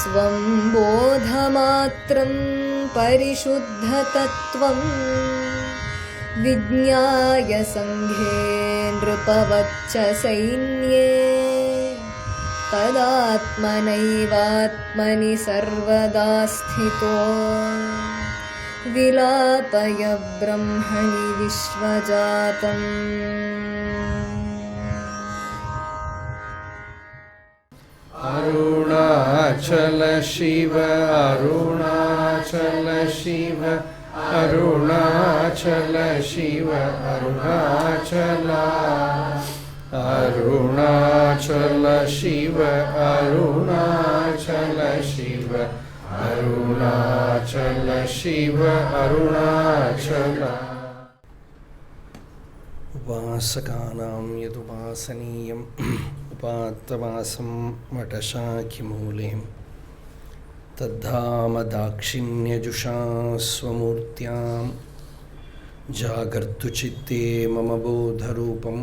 स्वं बोधमात्रं परिशुद्धतत्त्वं विज्ञाय सङ्घे नृपवच्च सैन्ये तदात्मनैवात्मनि सर्वदा स्थितो विलापय ब्रह्मणि विश्वजातम्। अरुणाचल शिव अरुणाचल शिव अरुणाचल शिव अरुणाचल अरुणाचल शिव अरुणाचल शिव अरुणाचल शिव अरुणाचल। उपासकानां यदुपासनीयम् उपात्तवासं मठशाखिमूले तद्धाम दाक्षिण्यजुषा स्वमूर्त्यां जागर्तु चित्ते मम बोधरूपम्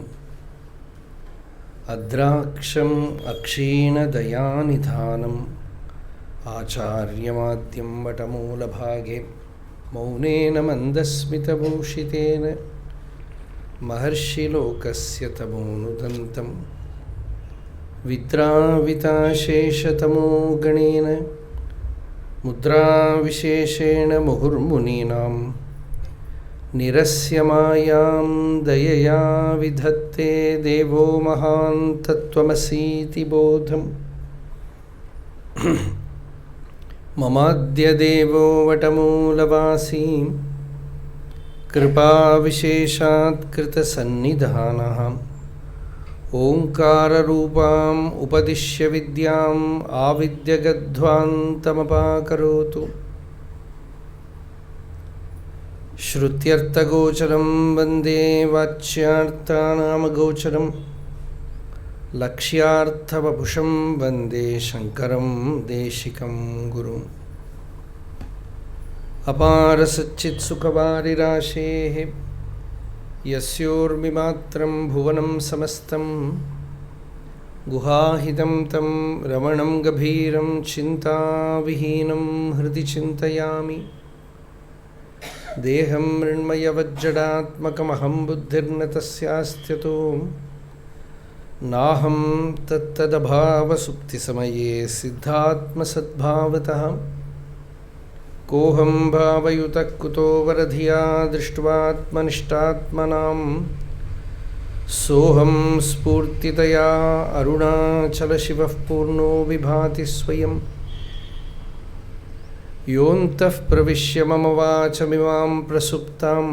अद्राक्षम् अक्षीणदयानिधानम् आचार्यमाद्यं वटमूलभागे मौनेन मन्दस्मितभूषितेन महर्षिलोकस्य तमोनुदन्तं विद्राविताशेषतमो गणेन मुद्राविशेषेण मुहुर्मुनीनां निरस्य मायां दयया विधत्ते देवो महान् तत्त्वमसीति बोधम् ममाद्य देवो वटमूलवासी कृपाविशेषात् कृतसन्निधानः ओङ्काररूपाम् उपदिश्य विद्याम् आविद्यगध्वान्तमपाकरोतु। श्रुत्यर्थगोचरं वन्दे वाच्यार्थानामगोचरं लक्ष्यार्थवपुषं वन्दे शङ्करं देशिकं गुरुम्। अपारसच्चित्सुखवारिराशेः यस्योर्मिमात्रं भुवनं समस्तं गुहाहितं तं रमणं गभीरं चिन्ताविहीनं हृदि चिन्तयामि। देहं मृण्मयवज्जडात्मकमहं बुद्धिर्न तस्यास्त्यतो नाहं तत्तदभावसुप्तिसमये सिद्धात्मसद्भावतः कोहं भावयुतः कुतो वरधिया दृष्ट्वात्मनिष्ठात्मनां सोहं स्फूर्तितया अरुणाचलशिवः पूर्णो विभाति स्वयं योऽन्तः प्रविश्य मम वाचमिमां प्रसुप्तां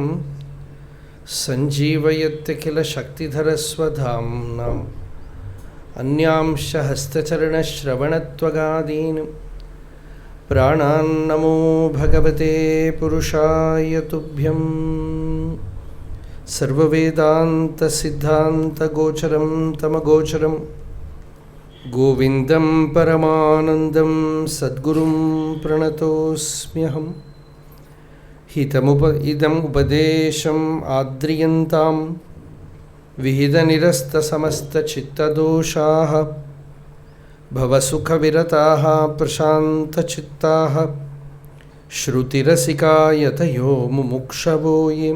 सञ्जीवयत्यखिलशक्तिधरस्वधाम्नाम् अन्यांश हस्तचरणश्रवणत्वगादीन् प्राणान्नमो भगवते पुरुषाय तुभ्यं। सर्ववेदान्तसिद्धान्तगोचरं तमगोचरं गोविन्दं परमानन्दं सद्गुरुं प्रणतोऽस्म्यहम्। इदम् उपदेशम् आद्रियन्तां विहितनिरस्तसमस्तचित्तदोषाः भवसुखविरताः प्रशान्तचित्ताः श्रुतिरसिका यतयो मुमुक्षवो ये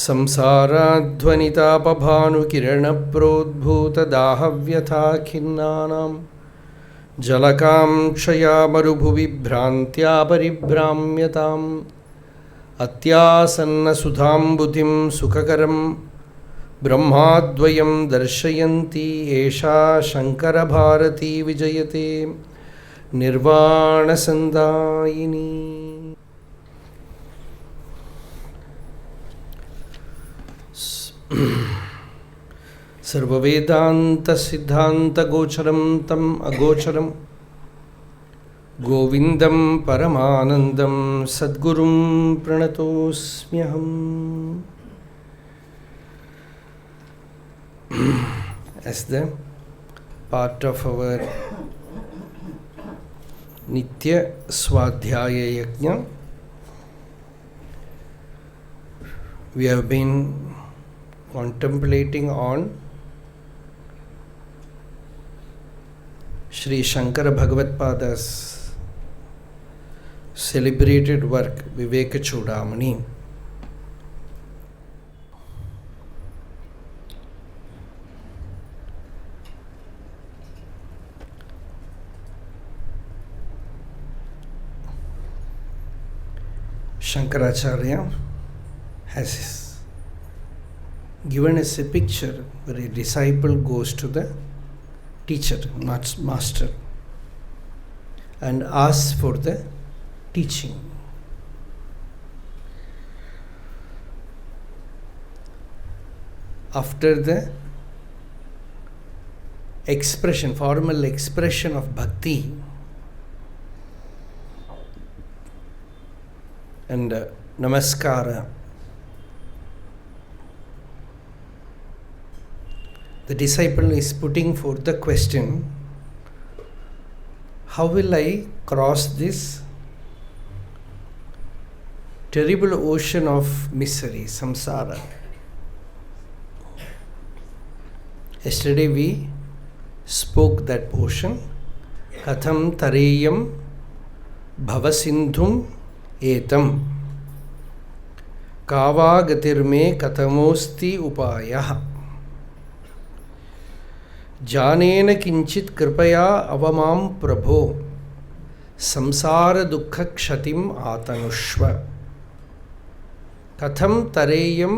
संसाराध्वनितापभानुकिरणप्रोद्भूतदाहव्यथाखिन्नानां जलकाङ्क्षया मरुभुवि भ्रान्त्या परिभ्राम्यताम् अत्यासन्नसुधाम्बुधिं सुखकरं ब्रह्माद्वयं दर्शयन्ती एषा शङ्करभारती विजयते निर्वाणसन्दायिनी। सर्ववेदान्तसिद्धान्तगोचरं तम् अगोचरं गोविन्दं परमानन्दं सद्गुरुं प्रणतोऽस्म्यहम्। As the part of our Nitya Swadhyaya Yajna, we have been Sri Shankara Bhagavatpada's celebrated work Vivekachudamani. Shankaracharya has given us a picture where a disciple goes to the teacher, master, and asks for the teaching. After the formal expression of bhakti and namaskara, the disciple is putting forth the question, how will I cross this terrible ocean of misery, samsara? Yesterday we spoke that portion. Katham tareyam bhavasindhum etam kava gatirme kathamosti upayah जानेन किंचित कृपया अवमाम प्रभो संसार दुख क्षतिम आतनुष्व कथम तरेयम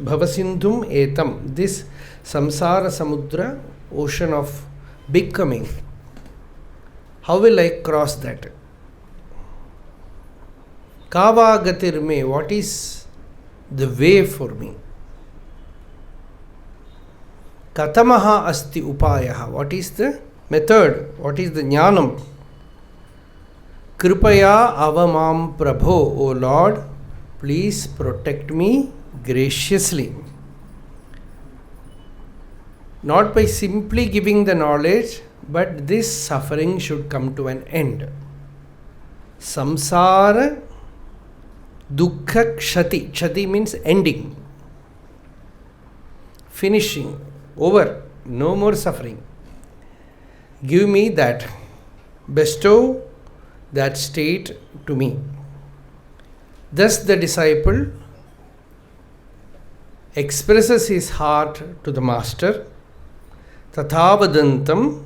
भवसिंधुम एतम this samsara samudra, ocean of becoming. How will I cross that? Kava gatir me, what is the way for me? Katamaha asti upayaha, what is the method? What is the jnanam? Kripaya avamam prabho, O Lord, please protect me graciously. Not by simply giving the knowledge, but this suffering should come to an end. Samsara dukkha kshati. Kshati means ending, finishing, over, no more suffering. Give me that, bestow that state to me. Thus the disciple expresses his heart to the master. Tathavadantam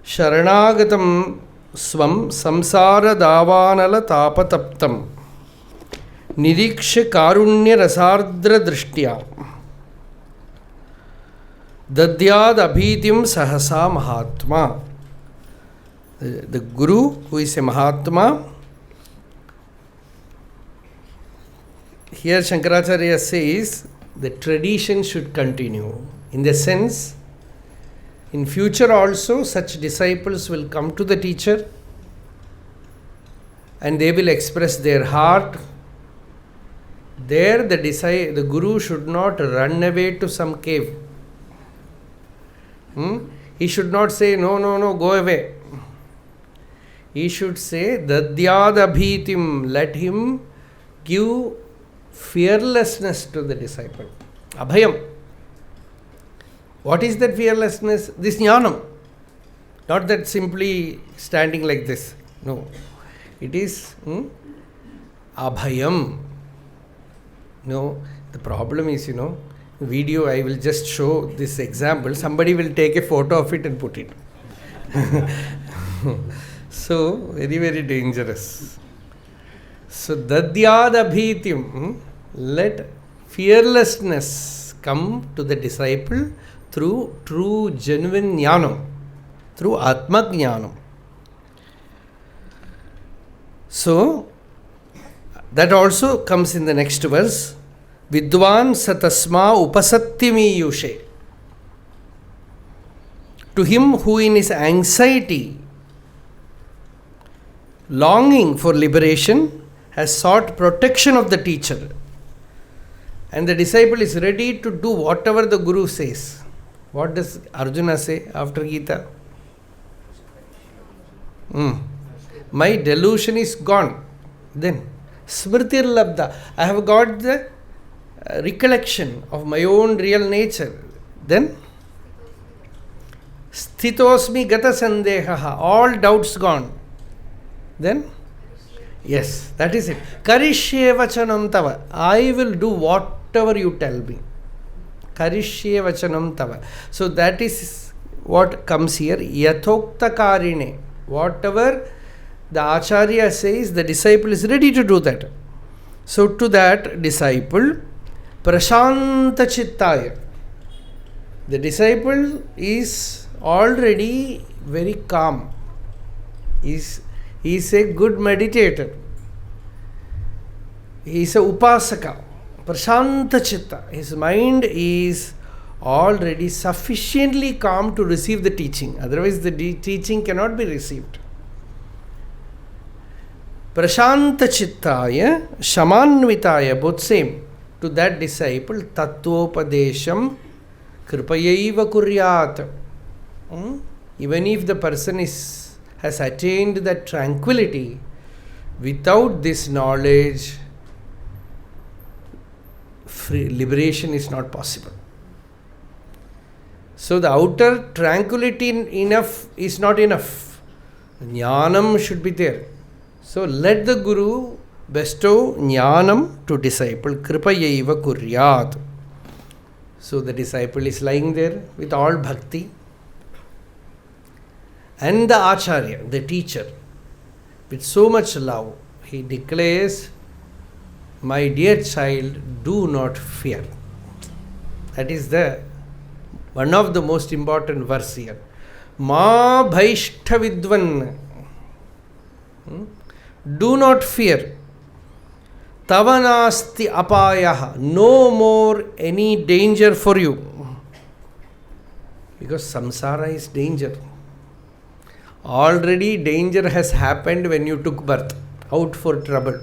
sharanagatam swam samsara davanala tapataptam niriksha karunya rasardra drishtya dadyad abhitim sahasa mahatma. The Guru, who is a Mahatma, here Shankaracharya says the tradition should continue. In the sense, in future also such disciples will come to the teacher and they will express their heart. There the Guru should not run away to some cave. He should not say, no, go away. He should say, Dadyad abhitim, let him give fearlessness to the disciple. Abhayam. What is that fearlessness? This jnanam. Not that simply standing like this. No. It is abhayam. No. The problem is, video, I will just show this example. Somebody will take a photo of it and put it. So, very, very dangerous. So, dadyad abhitim, let fearlessness come to the disciple through true, genuine jnanam, through atma jnanam. So, that also comes in the next verse. Vidwan satasma upasattimi yushe. To him who in his anxiety, longing for liberation, has sought protection of the teacher, and the disciple is ready to do whatever the Guru says. What does Arjuna say after Gita? My delusion is gone. Then, smritir labda. I have got the recollection of my own real nature. Then, Sthitosmi gata sandehaha, all doubts gone. Then, yes, that is it. Karishye vachanam tava, I will do whatever you tell me. Karishye vachanam tava. So that is what comes here. Yathokta karine. Whatever the Acharya says, the disciple is ready to do that. So to that disciple, prashanta chittaya, the disciple is already very calm. He is a good meditator. He is a upasaka. Prashanta chitta. His mind is already sufficiently calm to receive the teaching. Otherwise the teaching cannot be received. Prashanta chittaya, shamanvitaya, both same. To that disciple, tattvopadesham kripayaiva kuryat. Even if the person has attained that tranquility, without this knowledge, liberation is not possible. So the outer tranquility enough is not enough. Jnanam should be there. So let the Guru bestow jnanam to disciple. Kripayaiva kuryat. So the disciple is lying there with all bhakti. And the Acharya, the teacher, with so much love, he declares, my dear child, do not fear. That is one of the most important verse here. Ma bhaishta vidvan. Do not fear. Tavanasti apayah. No more any danger for you. Because samsara is danger. Already danger has happened when you took birth. Out for trouble.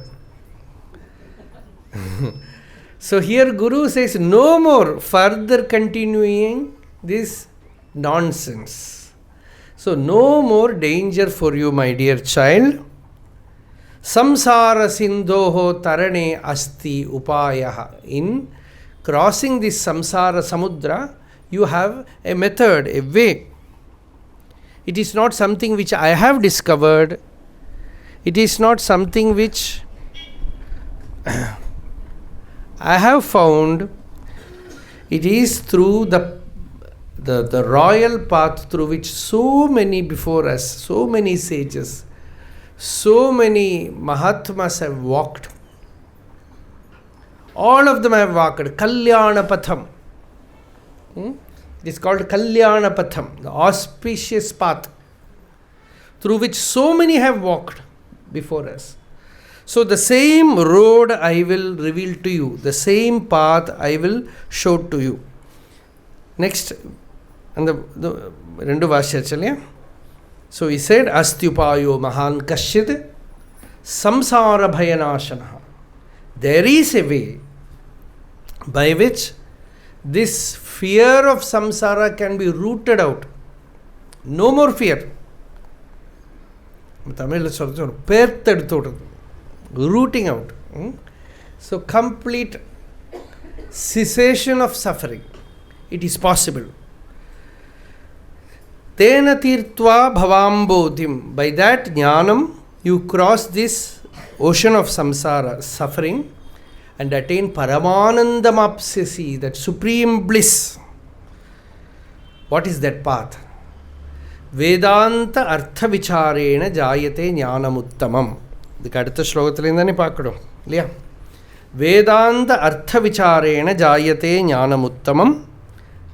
So here Guru says no more further continuing this nonsense. So no more danger for you, my dear child. Samsara sindhoho tarane asti upayaha. In crossing this samsara samudra, you have a method, a way. It is not something which I have discovered. It is not something which I have found. It is through the royal path through which so many before us, so many sages, so many Mahatmas have walked. All of them have walked. Kalyana Patham. It is called Kalyana Patham, the auspicious path through which so many have walked before us. So the same road I will reveal to you, the same path I will show to you. Next, and the rendu vasya chalya. So he said, Astyupayo mahan kasyid samsara bhayanashana. There is a way by which this fear of samsara can be rooted out. No more fear. Tamil is rooting out. So complete cessation of suffering. It is possible. Tena tirtva bhavambodhim. By that jnanam, you cross this ocean of samsara, suffering, and attain paramanandamapsasi, that supreme bliss. What is that path? Vedanta artha vicharena jayate jnanamuttamam. இதுக்கு அடுத்த ஸ்லோகத்திலேருந்து தானே பார்க்கணும் இல்லையா? வேதாந்த அர்த்த விசாரேன ஜாயத்தே ஞானமுத்தமம்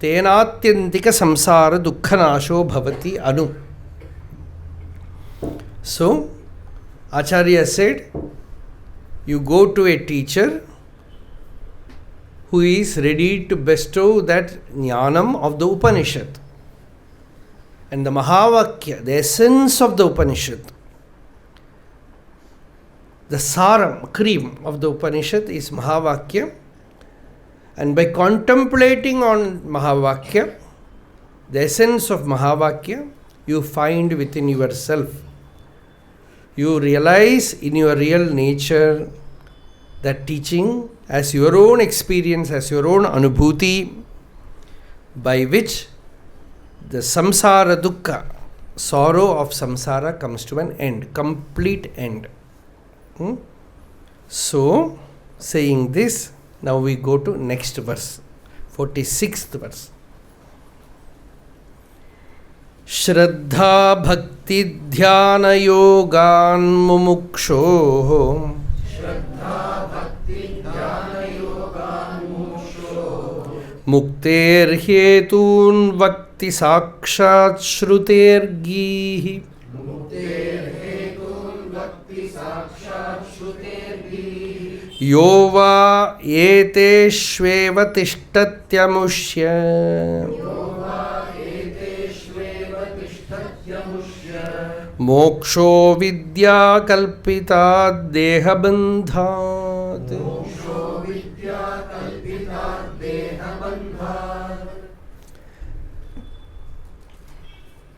தேனாத்யந்திக சம்சார துக்கநாசோ பவதி அனு. So, Acharya said, you go to a teacher who is ready to bestow that jnanam of the Upanishad. And the Mahavakya, the essence of the Upanishad, the saram, cream of the Upanishad is Mahavakya. And by contemplating on Mahavakya, the essence of Mahavakya, you find within yourself. You realize in your real nature that teaching as your own experience, as your own anubhuti, by which the samsara dukkha, sorrow of samsara comes to an end, complete end. So, saying this, now we go to next verse, 46th verse. Shraddha bhakti dhyana yogan mumuksho mukter hetun vakti sakshat shruter gihi yova ete shveva tishtatyamushya moksho vidya kalpita dehabandhat.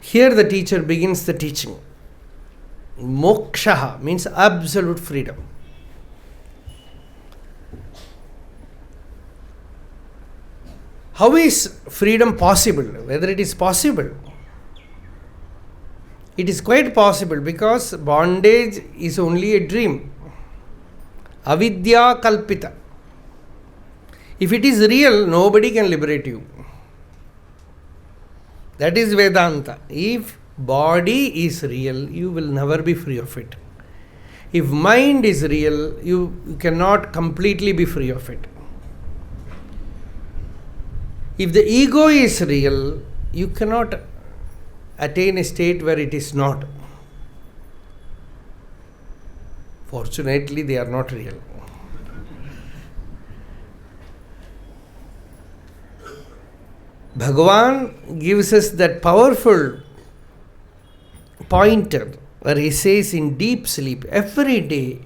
Here the teacher begins the teaching. Moksha means absolute freedom. How is freedom possible? Whether it is possible? It is quite possible because bondage is only a dream. Avidya kalpita. If it is real, nobody can liberate you. That is Vedanta. If body is real, you will never be free of it. If mind is real, you cannot completely be free of it. If the ego is real, you cannot attain a state where it is not. Fortunately, they are not real. Bhagavan gives us that powerful pointer where he says in deep sleep, every day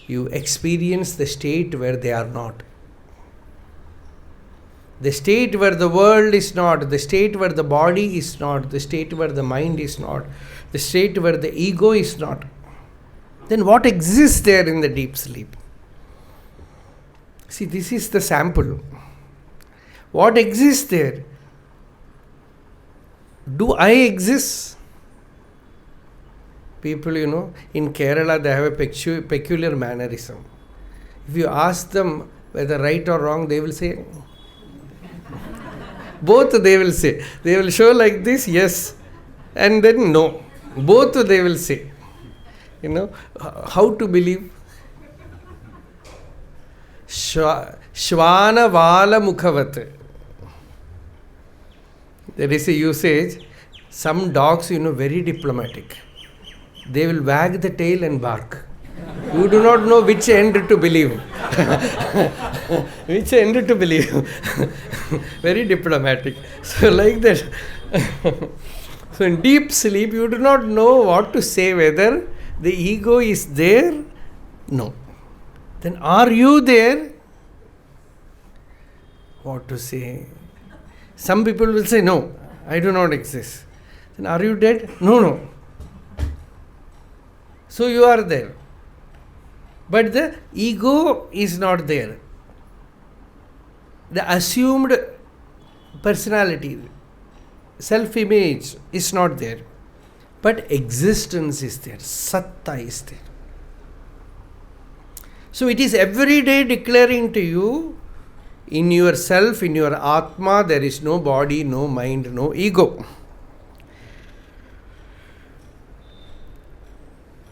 you experience the state where they are not. The state where the world is not, the state where the body is not, the state where the mind is not, the state where the ego is not. Then what exists there in the deep sleep? See, this is the sample. What exists there? Do I exist? People, in Kerala they have a peculiar mannerism. If you ask them whether right or wrong, they will say, both they will say. They will show like this, yes, and then no. Both they will say. How to believe? Shvana vala mukhavat. There is a usage. Some dogs, very diplomatic. They will wag the tail and bark. You do not know which end to believe. Which end to believe. Very diplomatic. So like that. So in deep sleep, you do not know what to say, whether the ego is there. No. Then are you there? What to say? Some people will say, no, I do not exist. Then are you dead? No. So you are there. But the ego is not there. The assumed personality, self-image is not there. But existence is there. Satta is there. So it is every day declaring to you, in yourself, in your Atma, there is no body, no mind, no ego.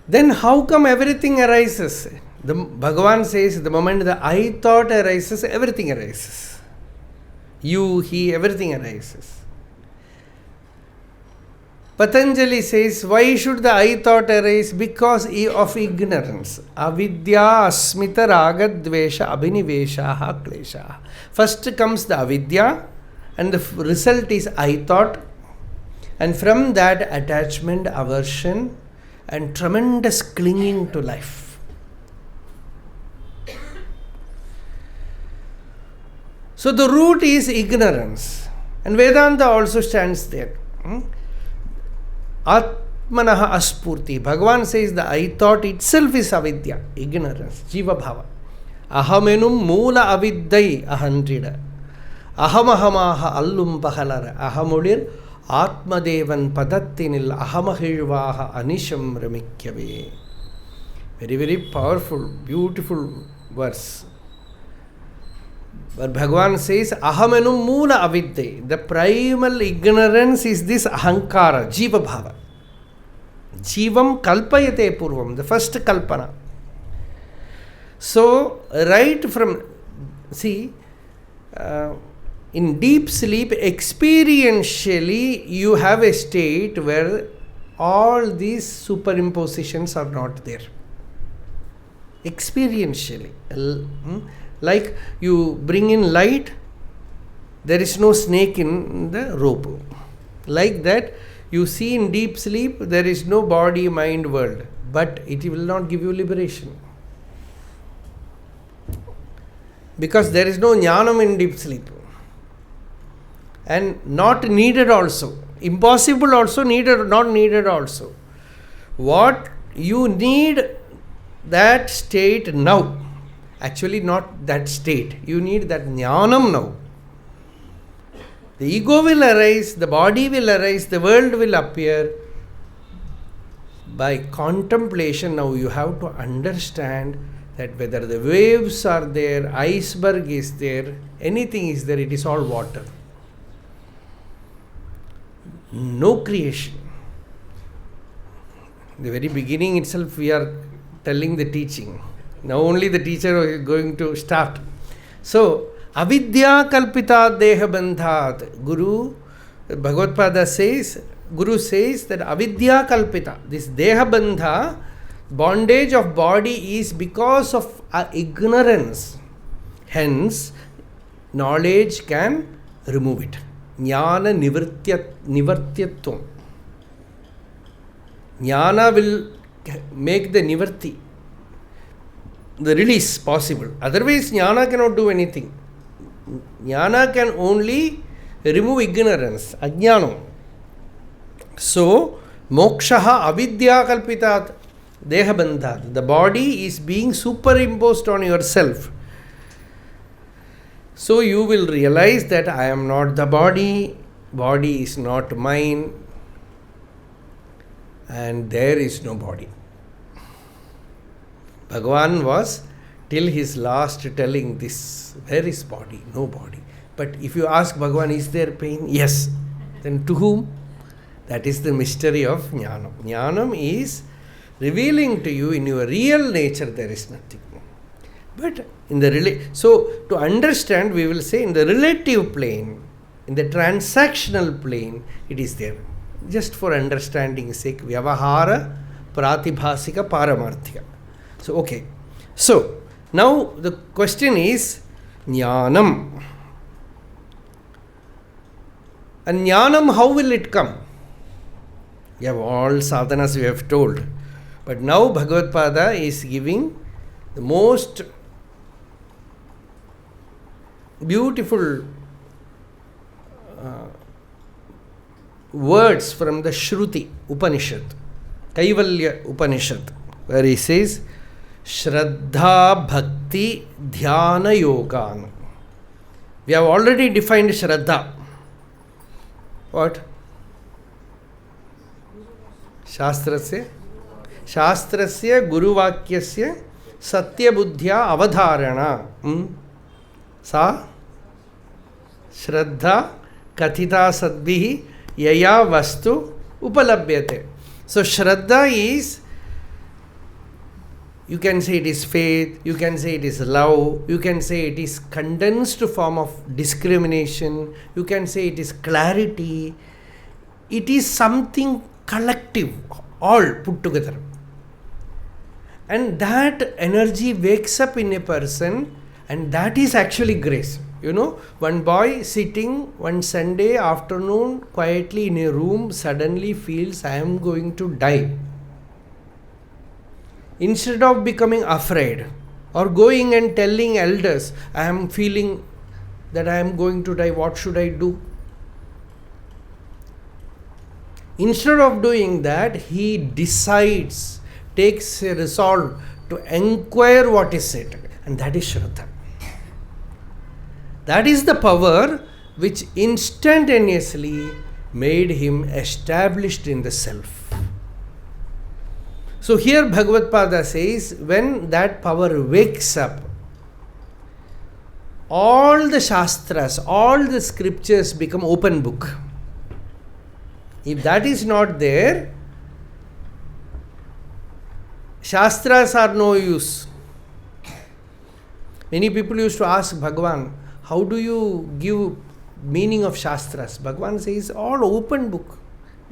Then how come everything arises? The Bhagavan says, the moment the I thought arises, everything arises. You, he, everything arises. Patanjali says, why should the I thought arise? Because of ignorance. Avidya asmita raga dvesha abhiniveshaha kleshaha. First comes the avidya, and the result is I thought, and from that attachment, aversion, and tremendous clinging to life. So the root is ignorance, and Vedanta also stands there. Atmanaha aspurti. Bhagavan says the I thought itself is avidya, ignorance, jiva bhava. Ahamenum moola aviddai ahandrida. Ahamahamaha allum pahalara. Ahamulir Atmadevan padattinil ahamahilvaha anisham ramikyave. Very, very powerful, beautiful verse. But Bhagavan says, Ahamenu Mula Avidde. The primal ignorance is this ahankara, jiva bhava. Jivam kalpayate purvam, the first kalpana. So, right from, see, in deep sleep, experientially, you have a state where all these superimpositions are not there. Experientially. Like you bring in light, there is no snake in the rope. Like that, you see in deep sleep, there is no body, mind, world. But it will not give you liberation. Because there is no jnanam in deep sleep. And not needed also. Impossible also, needed, not needed also. What you need, that state now. Actually not that state. You need that jnanam now. The ego will arise, the body will arise, the world will appear. By contemplation now you have to understand that whether the waves are there, iceberg is there, anything is there, it is all water. No creation. In the very beginning itself we are telling the teaching. Now only the teacher is going to start. So, avidya kalpita deha bandhat. Guru, Bhagavad says, Guru says that avidya kalpita, this deha bandha, bondage of body is because of ignorance. Hence, knowledge can remove it. Jnana nivartyatvam. Jnana will make the nivarti, the release possible. Otherwise, jnana cannot do anything. Jnana can only remove ignorance, ajnanam. So, mokshaha avidya kalpitat deha bandhat. The body is being superimposed on yourself. So, you will realize that I am not the body, body is not mine, and there is no body. Bhagavan was till his last telling this, where is body? No body. But if you ask Bhagavan, is there pain? Yes. Then to whom? That is the mystery of Jnanam. Jnanam is revealing to you in your real nature there is nothing. But in the so to understand, we will say in the relative plane, in the transactional plane, it is there. Just for understanding sake, Vyavahara, Pratibhasika, Paramarthika. So, okay. So, now the question is Jnanam. And Jnanam, how will it come? We have all sadhanas we have told. But now Bhagavad Pada is giving the most beautiful words from the Shruti Upanishad, Kaivalya Upanishad, where he says, Shraddha Bhakti Dhyāna Yogan. We have already defined Shraddha. What? Shastrasya Guru Vakyasya Satya Buddhya Avadharana. Sa Shraddha Kathita Sadbihi Yaya Vastu Upalabhyate. So Shraddha is, you can say it is faith, you can say it is love, you can say it is condensed form of discrimination, you can say it is clarity. It is something collective, all put together. And that energy wakes up in a person, and that is actually grace. You know, one boy sitting one Sunday afternoon quietly in a room suddenly feels, I am going to die. Instead of becoming afraid or going and telling elders, I am feeling that I am going to die, what should I do? Instead of doing that, he decides, takes a resolve to inquire what is said, and that is Shraddha. That is the power which instantaneously made him established in the self. So here Bhagavad Pada says, when that power wakes up, all the Shastras, all the scriptures become open book. If that is not there, Shastras are no use. Many people used to ask Bhagavan, how do you give meaning of Shastras? Bhagavan says, all open book.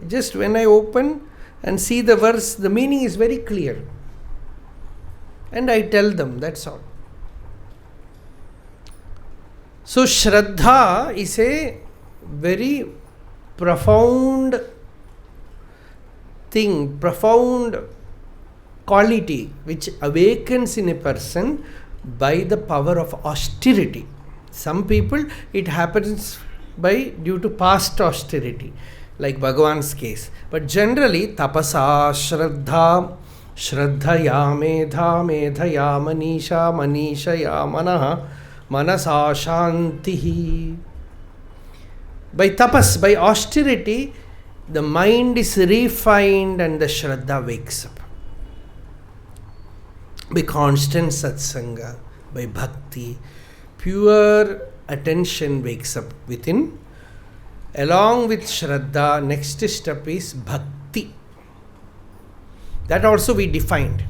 Just when I open and see the verse, the meaning is very clear. And I tell them, that's all. So Shraddha is a very profound thing, profound quality which awakens in a person by the power of austerity. Some people it happens due to past austerity, like Bhagavan's case. But generally, tapasa shraddha, shraddhaya medha, medhaya manisha, manishaya manaha, manasa shantihi. By tapas, by austerity, the mind is refined and the shraddha wakes up. By constant satsanga, by bhakti, pure attention wakes up within. Along with shraddha, next step is bhakti. That also we defined.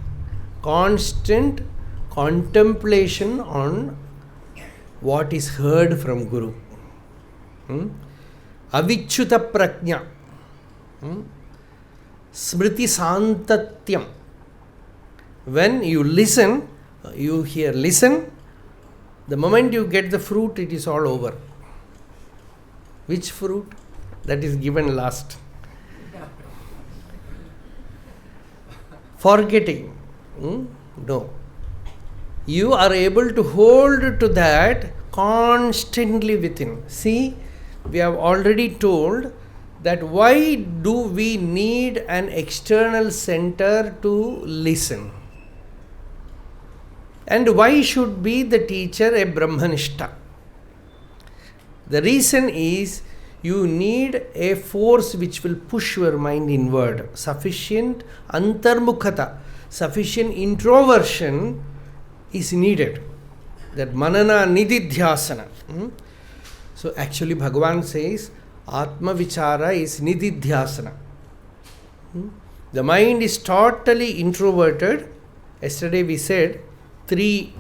Constant contemplation on what is heard from Guru. Avichyuta prajna. Smriti santatyam. When you listen, you hear, listen. The moment you get the fruit, it is all over. Which fruit? That is given last. Forgetting. No. You are able to hold to that constantly within. See, we have already told that why do we need an external center to listen? And why should be the teacher a Brahmanishta? The reason is you need a force which will push your mind inward. Sufficient antarmukhata, sufficient introversion is needed. That manana nididhyasana. So actually Bhagavan says Atma Vichara is nididhyasana. The mind is totally introverted. Yesterday we said 3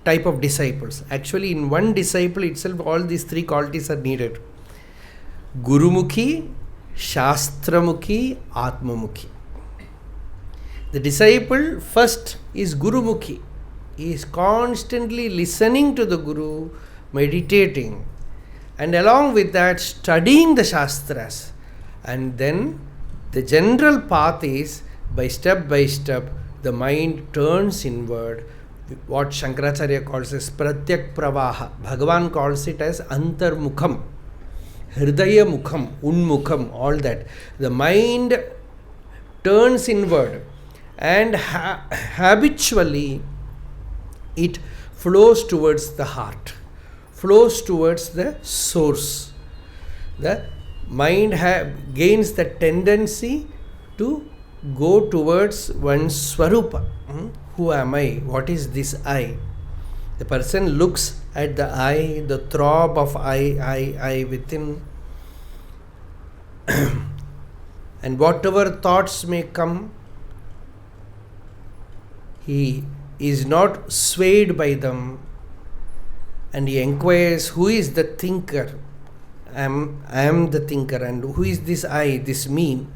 type of disciples. Actually in one disciple itself all these 3 qualities are needed. Gurumukhi, Shastramukhi, Atmamukhi. The disciple first is Gurumukhi. He is constantly listening to the Guru, meditating, and along with that studying the Shastras. And then the general path is by step the mind turns inward. What Shankaracharya calls as Pratyak Pravaha. Bhagavan calls it as Antarmukham, Hridaya Mukham, Unmukham, all that. The mind turns inward and habitually it flows towards the heart, flows towards the source. The mind gains the tendency to go towards one's Swarupa. Who am I? What is this I? The person looks at the I, the throb of I within. And whatever thoughts may come, he is not swayed by them, and he inquires, who is the thinker? I am the thinker, and who is this I, this me?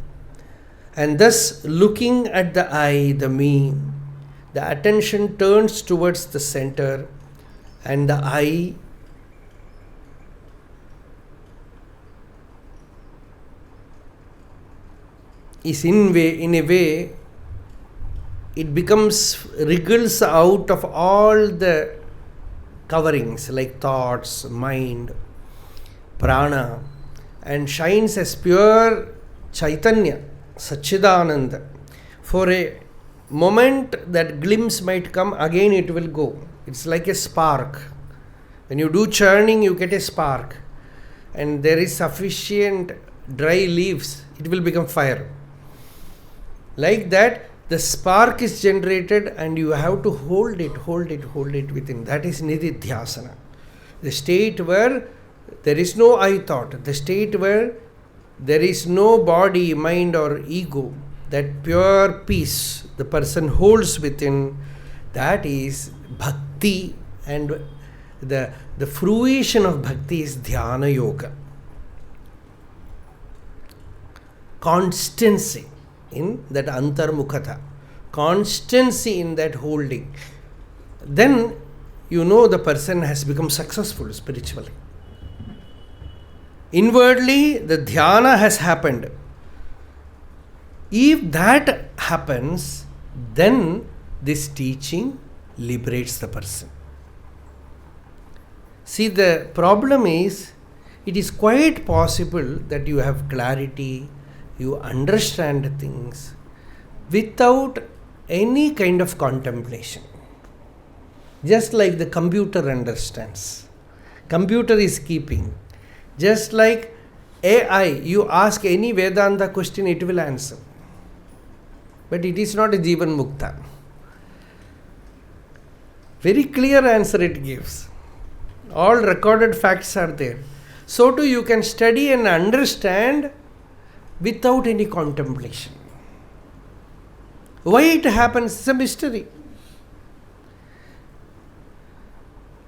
And thus looking at the I, the me, the attention turns towards the center, and the I is in a way it wriggles out of all the coverings like thoughts, mind, prana, and shines as pure Chaitanya, Satchidananda. For a moment that glimpse might come, again it will go. It's like a spark. When you do churning, you get a spark. And there is sufficient dry leaves, it will become fire. Like that, the spark is generated and you have to hold it within. That is nididhyasana. The state where there is no I thought, the state where there is no body, mind or ego, that pure peace the person holds within, that is bhakti, and the fruition of bhakti is dhyana yoga. Constancy in that antarmukhata, constancy in that holding. Then you know the person has become successful spiritually. Inwardly, the dhyana has happened. If that happens, then this teaching liberates the person. See, the problem is, it is quite possible that you have clarity, you understand things without any kind of contemplation. Just like the computer understands. Computer is keeping. Just like AI, you ask any Vedanta question, it will answer. But it is not a Jivan Mukta. Very clear answer it gives. All recorded facts are there. So too you can study and understand without any contemplation. Why it happens is a mystery.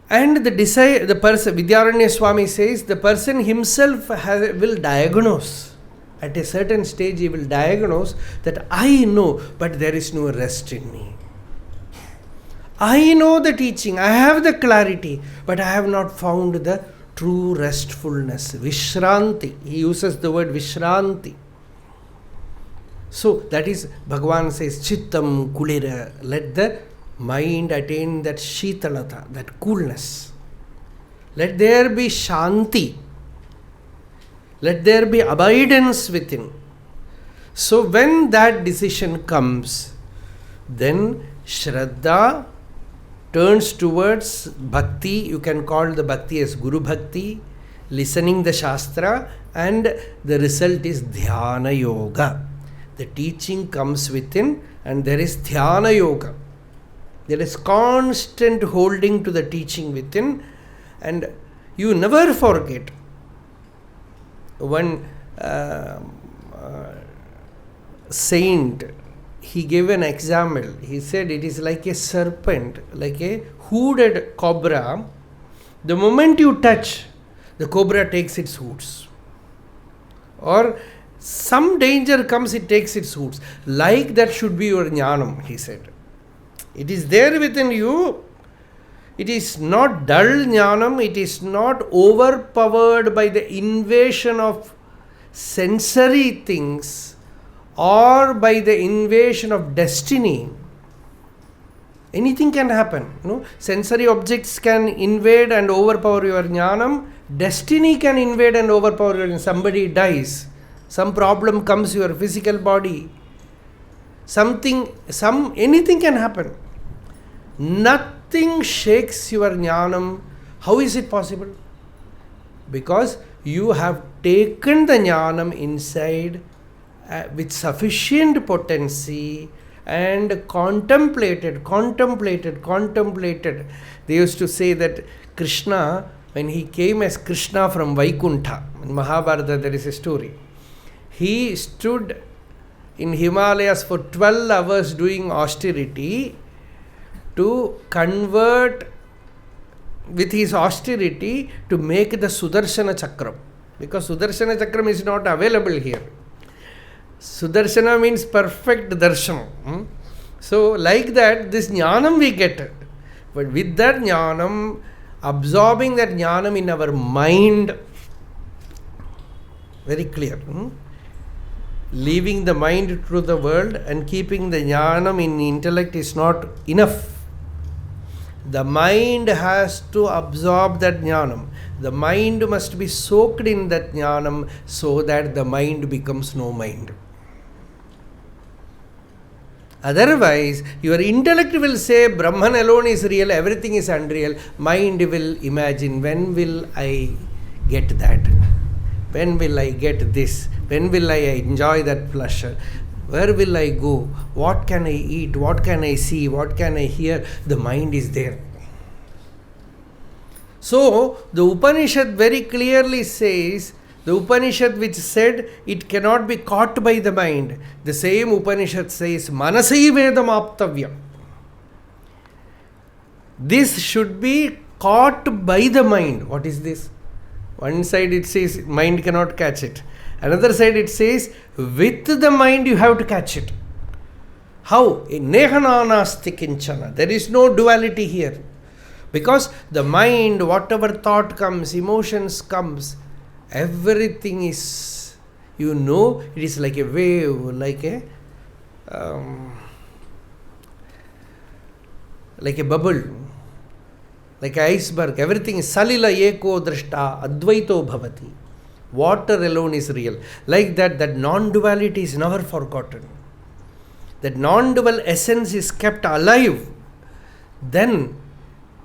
And the person, Vidyaranya Swami says, the person himself will diagnose. At a certain stage he will diagnose that I know, but there is no rest in me. I know the teaching, I have the clarity, but I have not found the true restfulness. Vishranti. He uses the word Vishranti. So that is, Bhagavan says, Chittam kulira. Let the mind attain that Shitalata, that coolness. Let there be Shanti. Let there be abidance within. So when that decision comes, then Shraddha turns towards Bhakti. You can call the Bhakti as Guru Bhakti, listening the Shastra, and the result is Dhyana Yoga. The teaching comes within and there is Dhyana Yoga. There is constant holding to the teaching within, and you never forget. One saint, he gave an example. He said it is like a serpent, like a hooded cobra. The moment you touch, the cobra takes its hoods. Or some danger comes, it takes its hoods. Like that should be your jnanam, he said. It is there within you. It is not dull jnanam. It is not overpowered by the invasion of sensory things or by the invasion of destiny. Anything can happen. No? Sensory objects can invade and overpower your jnanam. Destiny can invade and overpower your jnanam. Somebody dies. Some problem comes to your physical body. Anything can happen. Nothing shakes your jnanam. How is it possible? Because you have taken the jnanam inside with sufficient potency and contemplated. They used to say that Krishna, when he came as Krishna from Vaikuntha, in Mahabharata there is a story. He stood in Himalayas for 12 hours doing austerity to convert with his austerity to make the Sudarshana Chakram. Because Sudarshana Chakram is not available here. Sudarshana means perfect darshan. So like that, this jnanam we get. But with that jnanam, absorbing that jnanam in our mind, very clear. Leaving the mind through the world and keeping the jnanam in intellect is not enough. The mind has to absorb that jnanam. The mind must be soaked in that jnanam so that the mind becomes no mind. Otherwise, your intellect will say Brahman alone is real, everything is unreal. Mind will imagine, when will I get that? When will I get this? When will I enjoy that pleasure? Where will I go? What can I eat? What can I see? What can I hear? The mind is there. So, the Upanishad very clearly says, the Upanishad which said it cannot be caught by the mind, the same Upanishad says, Manasai Vedam Aptavya. This should be caught by the mind. What is this? One side it says mind cannot catch it. Another side it says with the mind you have to catch it. How? Nehananasti kinchana. There is no duality here. Because the mind, whatever thought comes, emotions comes, everything is, it is like a wave, like a bubble, like an iceberg. Everything is salila eko drashta advaito bhavati. Water alone is real. Like that non-duality is never forgotten. That non-dual essence is kept alive. Then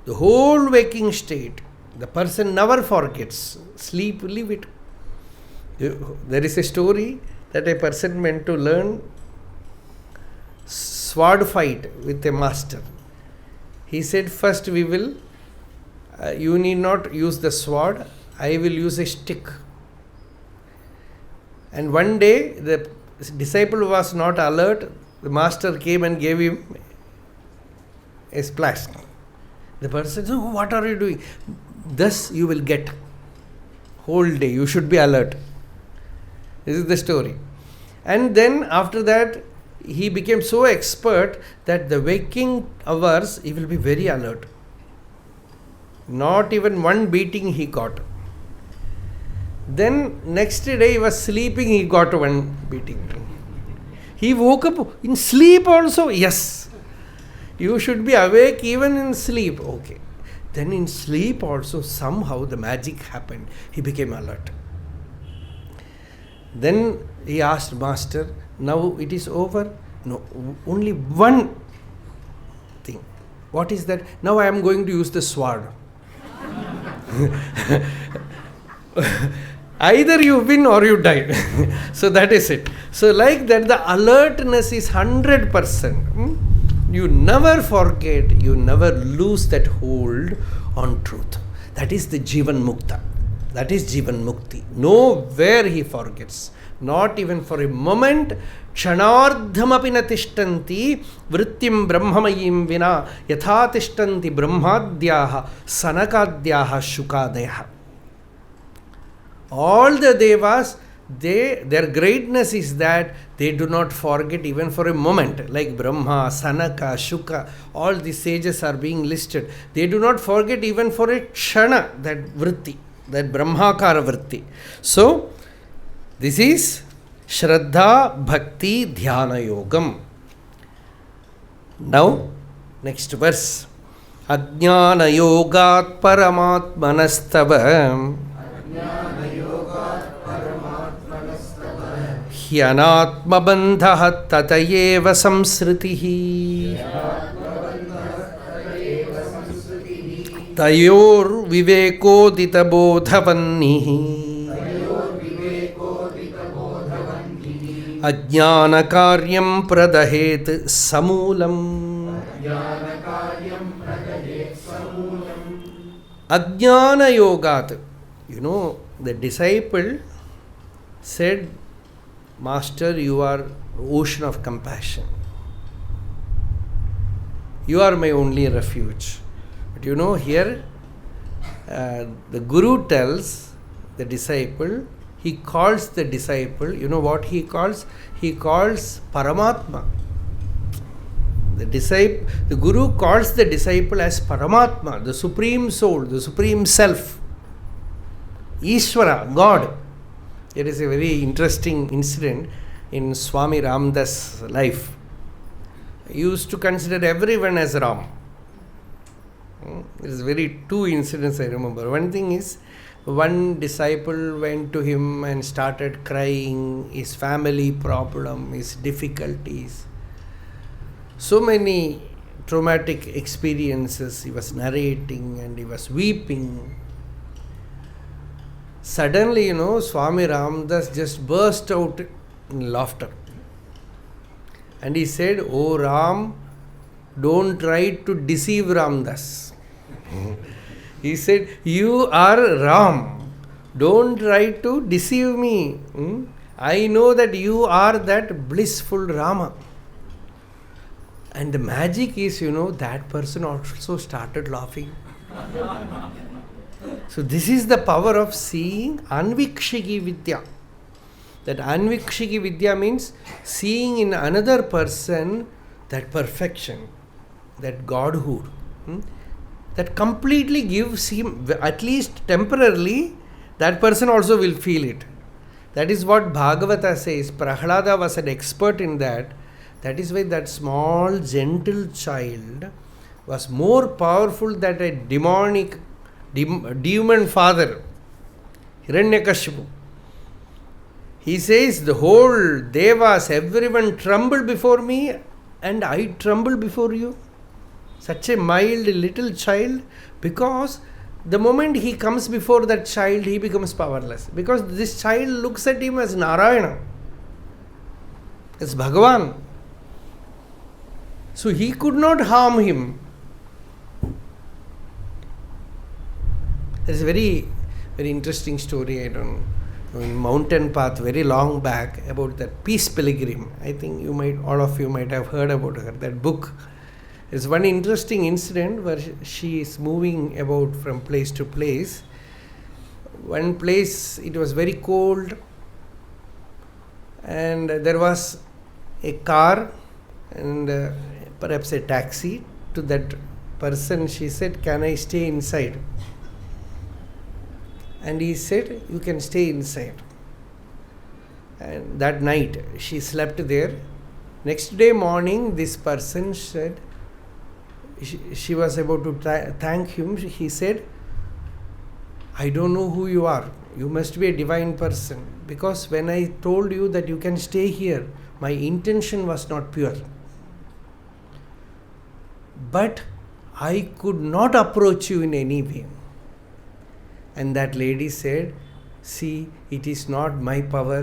the whole waking state, the person never forgets. Sleep, leave it. There is a story that a person went to learn sword fight with a master. He said, first we will, you need not use the sword, I will use a stick. And one day the disciple was not alert, the master came and gave him a splash. The person said, oh, what are you doing? Thus you will get. Whole day you should be alert. This is the story. And then after that he became so expert that the waking hours he will be very alert. Not even one beating he got. Then next day he was sleeping, he got one beating. He woke up in sleep also. Yes. You should be awake even in sleep. Okay. Then in sleep also somehow the magic happened. He became alert. Then he asked Master, now it is over? No, only one thing. What is that? Now I am going to use the sword. Either you win or you die. So that is it. So like that the alertness is 100%. You never forget, you never lose that hold on truth. That is the Jivan Mukta. That is Jivan Mukti. Nowhere he forgets. Not even for a moment. Kshanardhamapi na tishtanti vrittim brahmamayim vina yatha tishtanti brahmadhyaha sanakadhyaha shukadayaha. All the devas, their greatness is that they do not forget even for a moment. Like Brahma, Sanaka, Shuka, all the sages are being listed. They do not forget even for a kshana, that vritti, that Brahmakara vritti. So, this is Shraddha Bhakti Dhyāna Yogam. Now, next verse. Ajnana Yogat Paramatmanastava Hyanatmabandha tatayeva samsritihi Tayor Vivekachudamani Ajnana karyam pradahet samulam. Ajnana yogat. The disciple said, Master, you are ocean of compassion. You are my only refuge. But here the Guru tells the disciple, he calls the disciple, what he calls? He calls Paramatma. The Guru calls the disciple as Paramatma, the Supreme Soul, the Supreme Self. Ishvara, God. There is a very interesting incident in Swami Ramdas' life. He used to consider everyone as Ram. There is two incidents I remember. One thing is, one disciple went to him and started crying, his family problem, his difficulties. So many traumatic experiences he was narrating and he was weeping. Suddenly, Swami Ramdas just burst out in laughter. And he said, "Oh Ram, don't try to deceive Ramdas." He said, "You are Ram. Don't try to deceive me. I know that you are that blissful Rama." And the magic is, that person also started laughing. So this is the power of seeing anvikshiki vidya. That anvikshiki vidya means seeing in another person that perfection, that godhood, that completely gives him, at least temporarily, that person also will feel it. That is what Bhagavata says. Prahlada was an expert in that. That is why that small, gentle child was more powerful than a demon father, Hiranyakashipu. He says, the whole devas, everyone trembled before me and I trembled before you. Such a mild little child, because the moment he comes before that child, he becomes powerless. Because this child looks at him as Narayana, as Bhagavan. So he could not harm him. There's a very, very interesting story, I don't know, in Mountain Path, very long back, about that Peace Pilgrim. I think all of you might have heard about her, that book. There's one interesting incident where she is moving about from place to place. One place, it was very cold, and there was a car and perhaps a taxi. To that person, she said, "Can I stay inside?" And he said, "You can stay inside." And that night, she slept there. Next day morning, this person said, she was about to thank him. He said, "I don't know who you are. You must be a divine person. Because when I told you that you can stay here, my intention was not pure. But I could not approach you in any way." And that lady said, "See, it is not my power.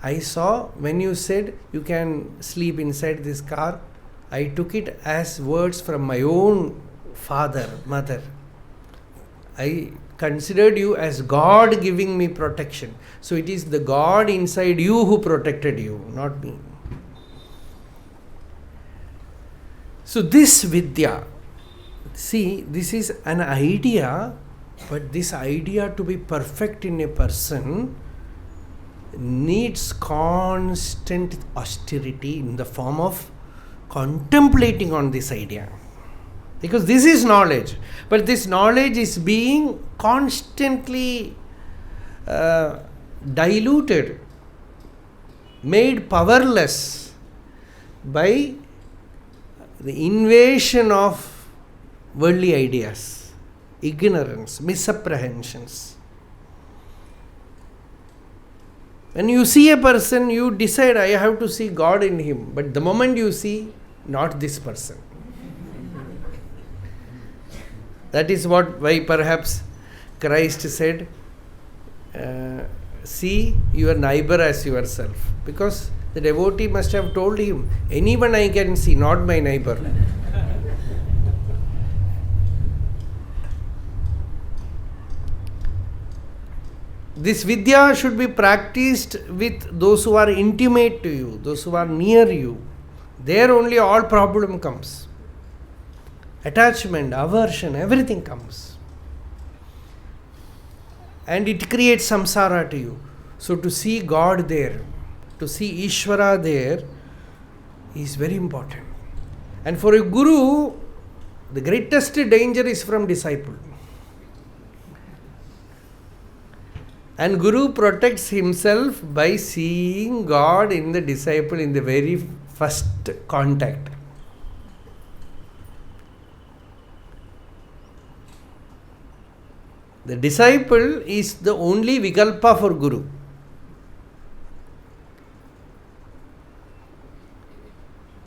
I saw when you said you can sleep inside this car, I took it as words from my own father, mother. I considered you as God giving me protection. So it is the God inside you who protected you, not me." So this Vidya, see, this is an idea, but this idea to be perfect in a person needs constant austerity in the form of contemplating on this idea. Because this is knowledge, but this knowledge is being constantly diluted, made powerless by the invasion of worldly ideas, ignorance, misapprehensions. When you see a person, you decide, I have to see God in him. But the moment you see, not this person. That is why perhaps Christ said, see your neighbor as yourself. Because the devotee must have told him, anyone I can see, not my neighbor. This Vidya should be practiced with those who are intimate to you, those who are near you. There only all problem comes. Attachment, aversion, everything comes. And it creates samsara to you. So to see God there, to see Ishvara there is very important. And for a guru, the greatest danger is from disciple. And Guru protects himself by seeing God in the disciple in the very first contact. The disciple is the only vikalpa for Guru.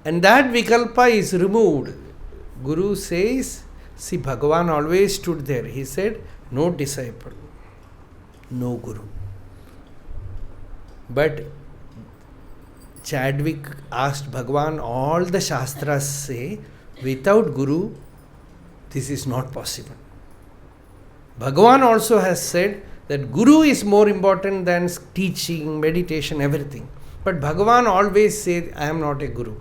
And that vikalpa is removed. Guru says, see, Bhagavan always stood there. He said, no disciple. no guru. But Chadwick asked Bhagavan, all the Shastras say, without guru, this is not possible. Bhagavan also has said that guru is more important than teaching, meditation, everything. But Bhagavan always said, I am not a guru.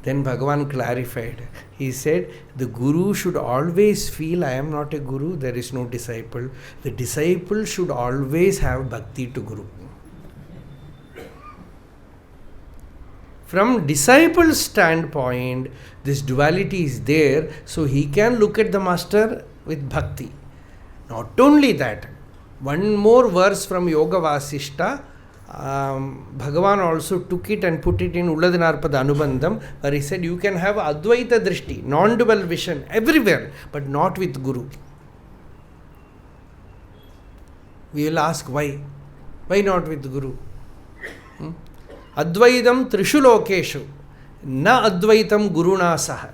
Then Bhagavan clarified. He said, the guru should always feel, I am not a guru, there is no disciple. The disciple should always have bhakti to guru. From disciple's standpoint, this duality is there, so he can look at the master with bhakti. Not only that, one more verse from Yoga Vasishta, Bhagavan also took it and put it in Ulladinarpada Anubandham, where he said you can have Advaita Drishti, non-dual vision everywhere, but not with Guru. We will ask why? Why not with Guru? Advaitam Trishu Lokeshu, na Advaitam Guruna Saha.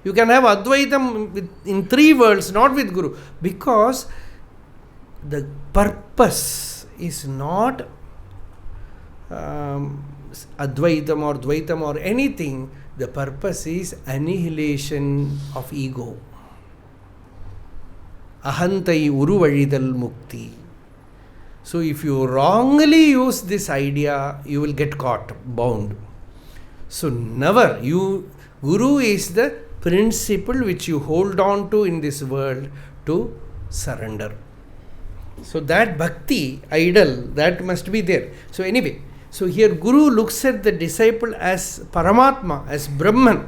You can have Advaitam in 3 worlds, not with Guru, because the purpose is not Advaitam or Dvaitam or anything. The purpose is annihilation of ego. Ahantai Uruvalidal Mukti. So if you wrongly use this idea, you will get caught, bound. So never, Guru is the principle which you hold on to in this world to surrender. So that bhakti, idol, that must be there. So anyway, so here Guru looks at the disciple as Paramatma, as Brahman.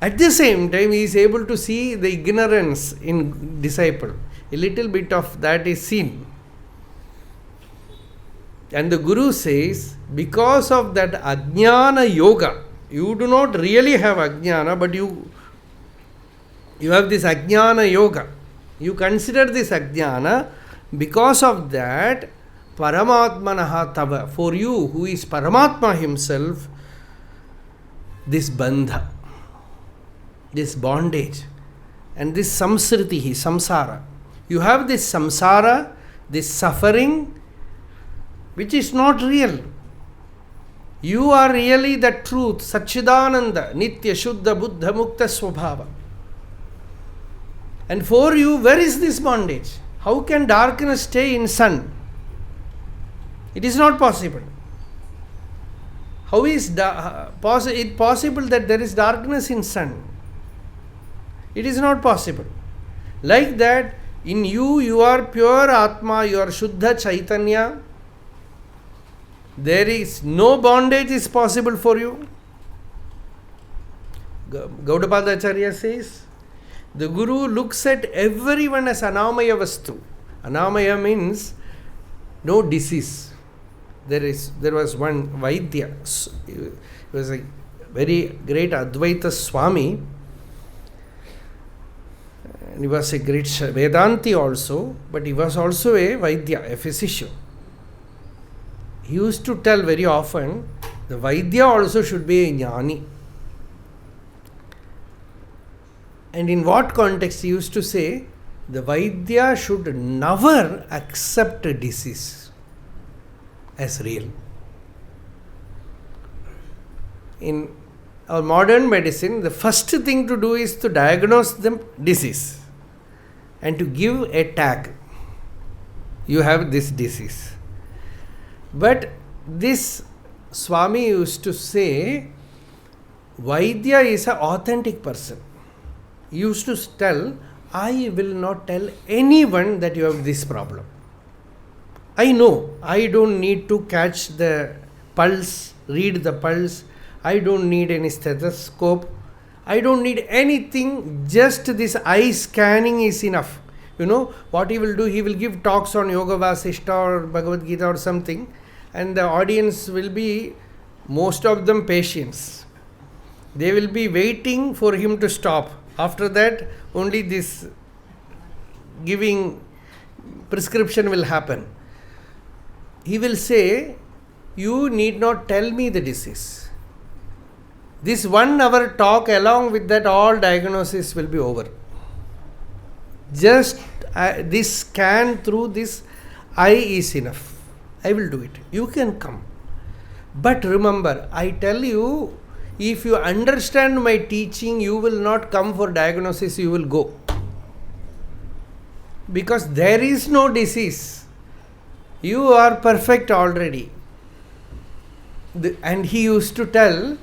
At the same time, he is able to see the ignorance in disciple. A little bit of that is seen. And the Guru says, because of that Ajnana Yoga, you do not really have Ajnana, but you have this Ajnana Yoga. You consider this Ajnana, because of that, Paramatmanaha Tava, for you who is Paramatma himself, this bandha, this bondage, and this samsritihi, samsara. You have this samsara, this suffering, which is not real. You are really the truth, Satchidananda, Nitya, Shuddha, Buddha, Mukta, Swabhava. And for you, where is this bondage? How can darkness stay in sun? It is not possible. How is it possible that there is darkness in sun? It is not possible. Like that, in you, you are pure Atma, you are Shuddha Chaitanya. There is no bondage is possible for you. Gaudapada Acharya says, the Guru looks at everyone as Anamaya Vastu. Anamaya means no disease. There was one Vaidya. He was a very great Advaita Swami. And he was a great Vedanti also, but he was also a Vaidya, a physician. He used to tell very often, the Vaidya also should be a Jnani. And in what context he used to say, the Vaidya should never accept a disease as real. In our modern medicine, the first thing to do is to diagnose the disease and to give a tag. You have this disease. But this Swami used to say, Vaidya is an authentic person. He used to tell, I will not tell anyone that you have this problem. I know, I don't need to catch the pulse, read the pulse. I don't need any stethoscope. I don't need anything. Just this eye scanning is enough. You know, what he will do, he will give talks on Yoga Vasishta or Bhagavad Gita or something. And the audience will be, most of them, patients. They will be waiting for him to stop. After that, only this giving prescription will happen. He will say, you need not tell me the disease. This 1 hour talk, along with that, all diagnosis will be over. Just this scan through this eye is enough. I will do it. You can come. But remember, I tell you, if you understand my teaching, you will not come for diagnosis, you will go. Because there is no disease. You are perfect already. And he used to tell,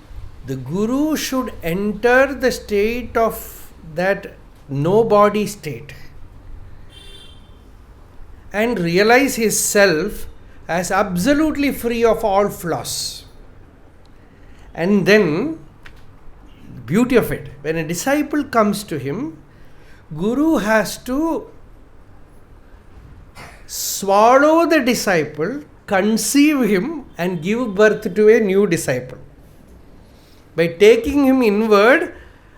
the Guru should enter the state of that no body state and realize his self as absolutely free of all flaws. And then, the beauty of it, when a disciple comes to him, Guru has to swallow the disciple, conceive him, and give birth to a new disciple. By taking him inward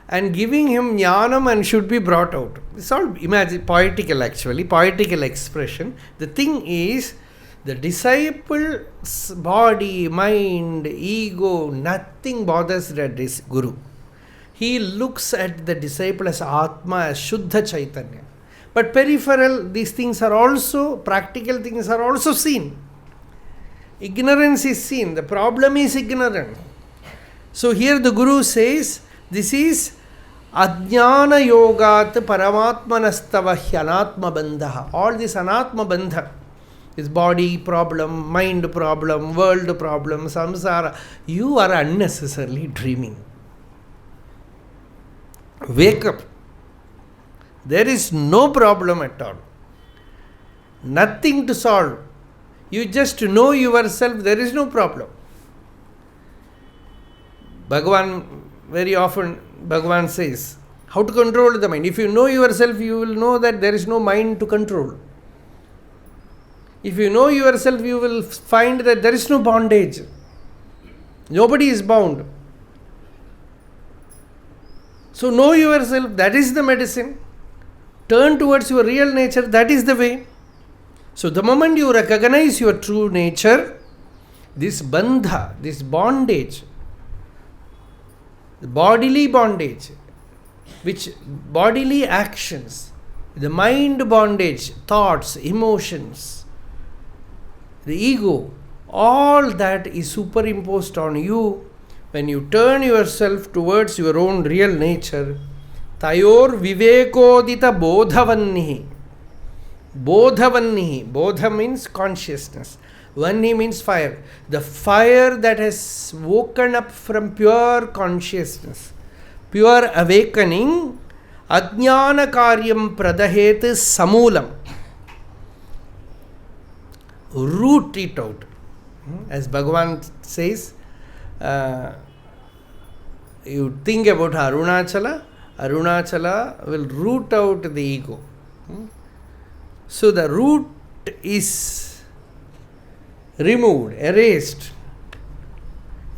and giving him jnanam and should be brought out. It's all poetical actually, poetical expression. The thing is, the disciple's body, mind, ego, nothing bothers this Guru. He looks at the disciple as Atma, as Shuddha Chaitanya. But peripheral, these things are also, practical things are also seen. Ignorance is seen. The problem is ignorance. So here the Guru says, this is Ajnana Yogat Paramatmanastava Hyanatma Bandha. All this Anatma Bandha is body problem, mind problem, world problem, samsara. You are unnecessarily dreaming. Wake up. There is no problem at all. Nothing to solve. You just know yourself, there is no problem. Bhagavan, very often, Bhagavan says, how to control the mind. If you know yourself, you will know that there is no mind to control. If you know yourself, you will find that there is no bondage. Nobody is bound. So know yourself, that is the medicine. Turn towards your real nature, that is the way. So the moment you recognize your true nature, this bandha, this bondage, the bodily bondage, which bodily actions, the mind bondage, thoughts, emotions, the ego, all that is superimposed on you. When you turn yourself towards your own real nature, Tayor Vivekodita Bodhavannihi. Bodhavannihi. Bodha means consciousness. Vanni means fire. The fire that has woken up from pure consciousness, pure awakening, Ajnana Karyam Pradahet Samulam. Root it out. As Bhagavan says, you think about Arunachala, Arunachala will root out the ego. So the root is removed, erased.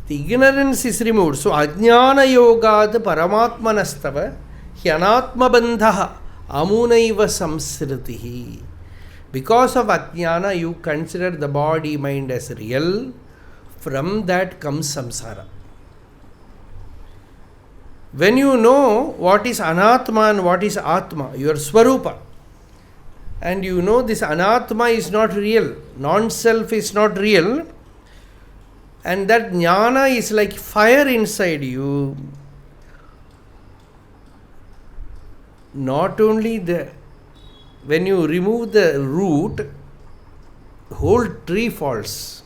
The ignorance is removed. So Ajnana Yogad Paramatmanastava Hyanatma Bandha Amunaiva Samsritihi. Because of Ajnana, you consider the body, mind as real. From that comes samsara. When you know what is anatma and what is atma, your swarupa, and you know this anatma is not real, non-self is not real, and that jnana is like fire inside you, not only when you remove the root, the whole tree falls.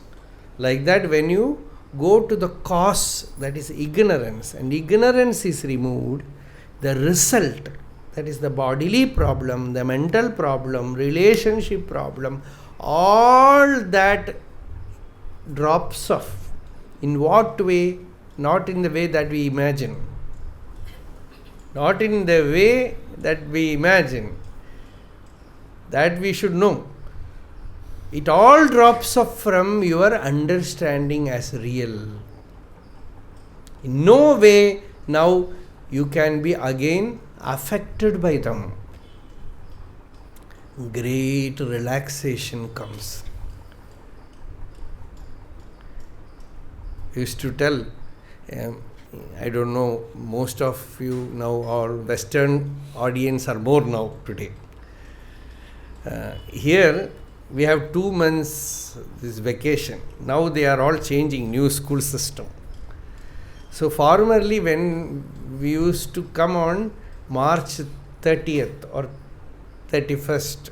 Like that, when you go to the cause, that is ignorance, and ignorance is removed, the result, that is the bodily problem, the mental problem, relationship problem, all that drops off. In what way? Not in the way that we imagine. Not in the way that we imagine. That we should know. It all drops off from your understanding as real. In no way now you can be again affected by them. Great relaxation comes. I used to tell, I don't know, most of you now, or Western audience are more now today. Here we have 2 months this vacation. Now they are all changing new school system. So formerly when we used to come on March 30th or 31st,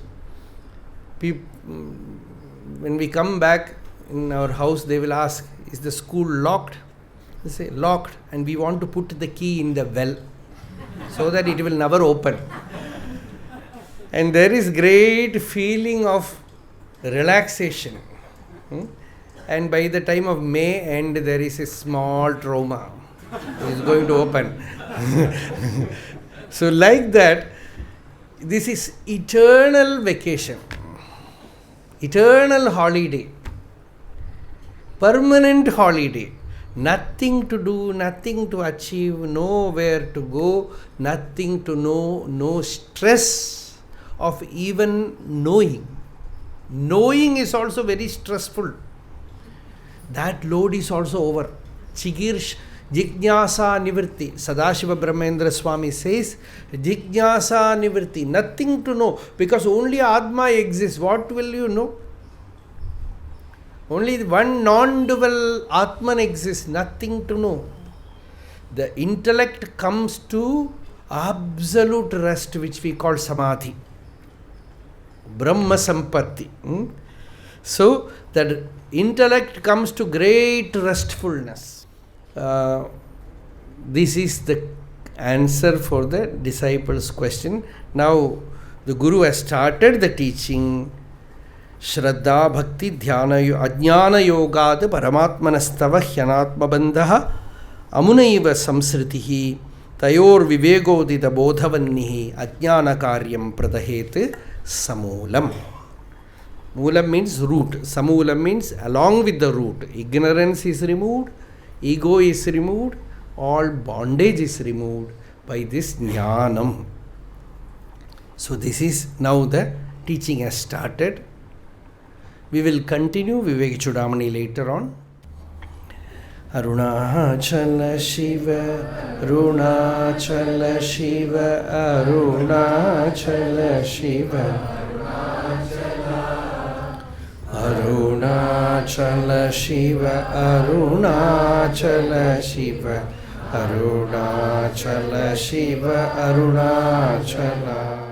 when we come back in our house, they will ask, is the school locked? They say, locked, and we want to put the key in the well so that it will never open. And there is great feeling of relaxation. And by the time of May end, there is a small trauma. It is going to open. So like that, this is eternal vacation, eternal holiday, permanent holiday. Nothing to do, nothing to achieve, nowhere to go, nothing to know, no stress of even knowing. Knowing is also very stressful. That load is also over. Chigirsh Jignasa Nivritti. Sadashiva Brahmendra Swami says, Jignasa Nivritti. Nothing to know. Because only Atma exists. What will you know? Only one non-dual Atman exists. Nothing to know. The intellect comes to absolute rest, which we call Samadhi. Brahma Sampatti. So, that intellect comes to great restfulness. This is the answer for the disciples' question. Now, the Guru has started the teaching. Shraddha Bhakti Dhyāna Ajnāna Yogāda Paramatmanastava Hyanatma Bandhaha Amunaiva Samsritihi Tayor Vivekodita Bodhavannihi Ajnāna Karyam Pradahet Samoolam. Moolam means root. Samoolam means along with the root. Ignorance is removed, ego is removed, all bondage is removed by this jnanam. So this is now the teaching has started. We will continue Vivekachudamani later on. Arunachala Shiva, Arunachala Shiva, Arunachala Shiva. Arunachala Shiva, Arunachala Shiva, Arunachala Shiva, Arunachala.